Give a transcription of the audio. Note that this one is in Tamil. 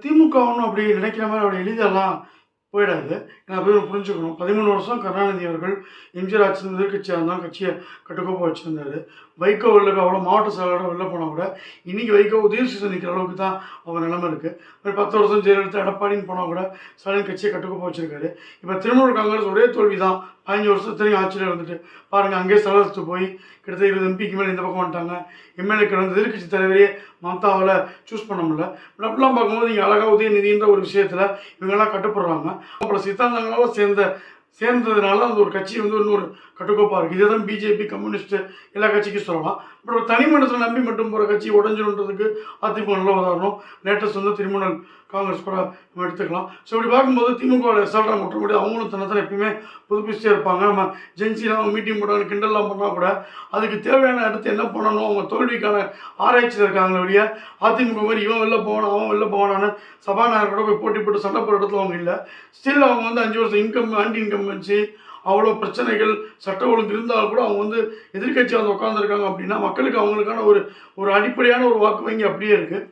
திமுக ஒன்றும் அப்படி நினைக்கிற மாதிரி அவ்வளோ எளிதெல்லாம் போயிடாது. ஏன்னா போய் புரிஞ்சுக்கணும். 13 வருஷம் கருணாநிதி அவர்கள் எம்ஜிஆர் ஆட்சியில் எதிர்க்கட்சியாக இருந்தாலும் கட்சியை கட்டுக்கோப்பாக வச்சுருந்தாரு. வைகோ வெளில அவ்வளோ மாவட்ட செயலாளராக வெளில போனால் கூட இன்றைக்கி வைகோ உதயசூரியன் நிற்கிற அளவுக்கு தான் அவங்க நிலைமை இருக்குது. ஒரு 10 வருஷம் ஜெயலலிதா எடப்பாடின்னு போனால் கூட ஸ்டாலின் கட்சியை கட்டுக்கோப்பாக வச்சுருக்காரு. இப்போ திரிணாமுல் காங்கிரஸ் ஒரே தோல்வி தான். 15 வருஷத்துலையும் ஆட்சியில் இருந்துட்டு பாருங்கள், அங்கேயே செலவழித்து போய் கிட்டத்தட்ட 20 எம்பிக்கு மேலே இந்த பக்கம் வந்துட்டாங்க. எம்எல்ஏக்கள் வந்து எதிர்கட்சி தலைவரையே மம்தாவால் சூஸ் பண்ண முடியல. அப்படிலாம் பார்க்கும்போது நீங்கள் அழகாக உதயநிதின்ற ஒரு விஷயத்தில் இவங்கெல்லாம் கட்டுப்படுறாங்க. அப்புறம் சித்தாந்தங்களால் சேர்ந்ததுனால அந்த ஒரு கட்சி வந்து இன்னொரு கட்டுக்கோப்பாக இருக்குது. இதை தான் பிஜேபி, கம்யூனிஸ்ட்டு எல்லா கட்சிக்கும் சொல்லலாம். அப்புறம் தனி மனிதத்தை நம்பி மட்டும் போகிற கட்சி உடஞ்சிடுன்றதுக்கு அதிமுக நல்ல உதாரணம். லேட்டஸ்ட் வந்து திரிணாமுல் காங்கிரஸ் கூட நம்ம எடுத்துக்கலாம். ஸோ இப்படி பார்க்கும்போது திமுக எஸ்ஆல்ட்டாக முற்ற முடியாது. அவங்களும் தன்னை எப்பயுமே புதுப்பிச்சுட்டே இருப்பாங்க. நம்ம ஜென்சிலாம் அவங்க மீட்டிங் போட்டாங்க, கிண்டல்லாம் பண்ணால் கூட அதுக்கு தேவையான அடுத்து என்ன பண்ணணும், அவங்க தோல்விக்கான ஆராய்ச்சியில் இருக்காங்க வெளியே. அதிமுக மாதிரி இவன் வெளில போவானா அவன் வெளில போவானான்னு சபாநாயகர் கூட போய் போட்டி போட்டு சண்டை போடுற இடத்துல அவங்க இல்லை. ஸ்டில் அவங்க வந்து 5 வருஷம் ஆன்டி இன்கம் வச்சு அவ்வளோ பிரச்சனைகள் சட்ட ஒழுங்கு இருந்தாலும் கூட அவங்க வந்து எதிர்கட்சி வந்து உட்காந்துருக்காங்க அப்படின்னா மக்களுக்கு அவங்களுக்கான ஒரு அடிப்படையான ஒரு வாக்கு வங்கி அப்படியே இருக்குது.